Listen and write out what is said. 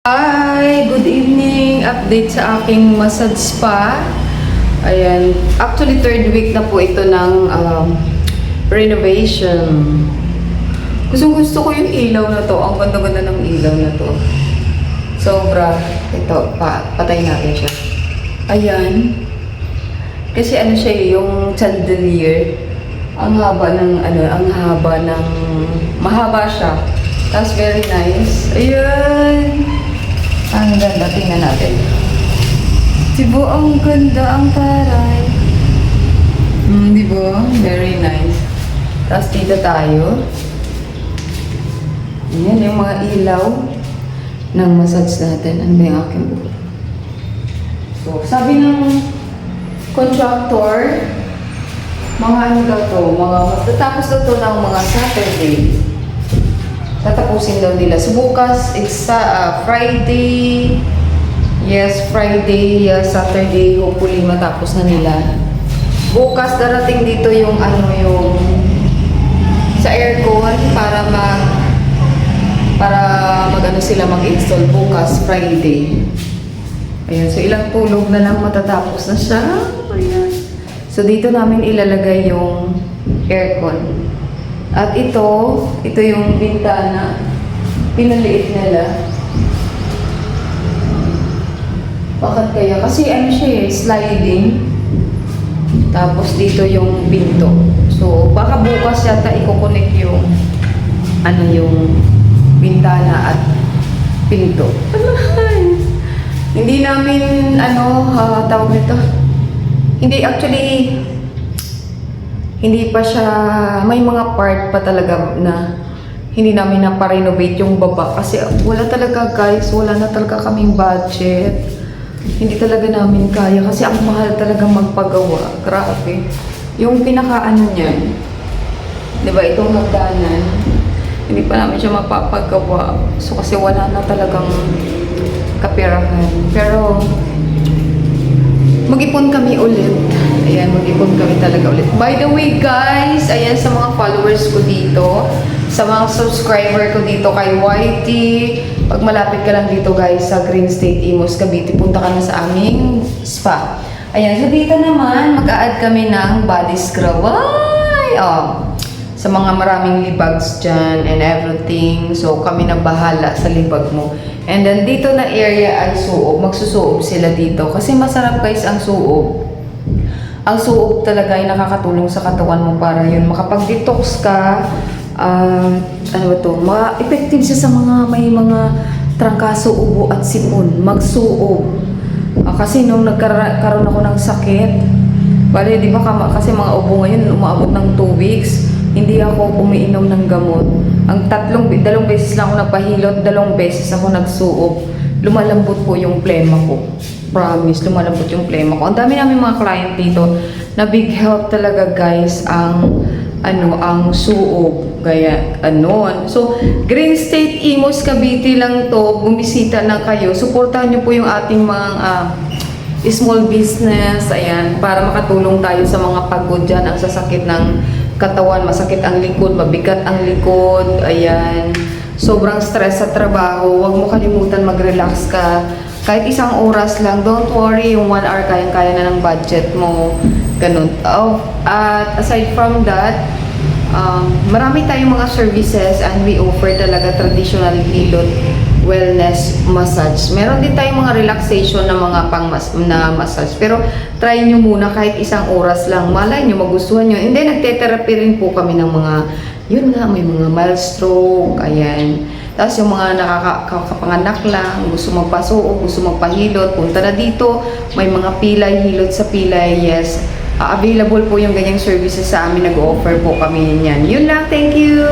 Hi! Good evening! Update sa aking massage spa. Ayan. Actually, third week na po ito ng renovation. Gusto ko yung ilaw na to. Ang ganda-ganda ng ilaw na to. Sobra. Ito, patay natin siya. Ayan. Kasi ano siya, yung chandelier. Ang haba ng, mahaba siya. Tapos very nice. Ayan. Ang ganda, tingnan natin. Diba, ang ganda, ang taray. Diba? Very nice. Tapos dito tayo. Ayan, yung mga ilaw ng massage natin. Ano ba yung aking buhok? So, sabi ng contractor, mga ano daw to, tatapos daw to ng mga Saturday. Tatapusin daw nila. So, bukas, Friday. Yes, Friday, Saturday, hopefully matapos na nila. Bukas, darating dito yung sa aircon para mag-install bukas, Friday. Ayan, so ilang tulog na lang matatapos na siya. Ayan. So, dito namin ilalagay yung aircon. At ito yung bintana. Pinaliit nila. Bakit kaya? Kasi ano siya sliding. Tapos dito yung pinto. So, baka bukas yata i-connect yung bintana at pinto. Hindi namin, tawag nito. Hindi pa siya, may mga part pa talaga na hindi namin na-renovate yung baba kasi wala talaga guys, wala na talaga kaming budget. Hindi talaga namin kaya kasi ang mahal talaga magpagawa. Grabe. Yung pinaka-ano niyan, di ba itong hagdanan, hindi pa namin siya mapapagawa. So kasi wala na talagang kapirahan. Pero mag-ipon kami ulit. Ayan, mag-ipon kami talaga ulit. By the way, guys, ayan sa mga followers ko dito, sa mga subscriber ko dito kay YT, pag malapit ka lang dito, guys, sa Green State, Imus, Cavite, punta ka na sa aming spa. Ayan, so dito naman, mag-a-add kami ng body scrub. Ay! Sa mga maraming libags dyan and everything. So, kami na bahala sa libag mo. And then, dito na area ay suob. Magsusuob sila dito. Kasi masarap, guys, ang suob. Ang suob talaga ay nakakatulong sa katawan mo para yun makapag-detox ka. Effective siya sa may mga trangkaso, ubo at sipon. Magsuob. Kasi nung nagkaroon ako ng sakit, bale, di ba kasi mga ubo ngayon umaabot ng 2 weeks, hindi ako umiinom ng gamot. Ang dalawang beses lang ako nagpahilot, 2 beses ako nagsuob. Lumalambot po yung plema ko. Promise, lumalambot yung plema ko. Ang dami namin mga client dito na big help talaga, guys, ang suob. Gaya, So, Green State, Imus, Cavite lang to. Bumisita na kayo. Suportahan nyo po yung ating mga small business. Ayan, para makatulong tayo sa mga pagod dyan. Ang sasakit ng katawan, masakit ang likod, mabigat ang likod. Ayan. Sobrang stress sa trabaho. Huwag mo kalimutan mag-relax ka. Kahit 1 oras lang, don't worry, yung 1 hour kayang-kaya na ng budget mo. Ganun. At aside from that, marami tayong mga services and we offer talaga traditional hilot wellness massage. Meron din tayong mga relaxation na mga massage. Pero try nyo muna kahit 1 oras lang. Malay nyo, magustuhan nyo. And then, nagte-therapy rin po kami ng mga, may mga mild stroke, ayan. Tapos yung mga nakakapanganak lang, gusto magpasuo, gusto magpahilot, punta na dito. May mga pilay, hilot sa pilay, yes. Available po yung ganyang services sa amin, nag-offer po kami niyan. Yun lang, thank you!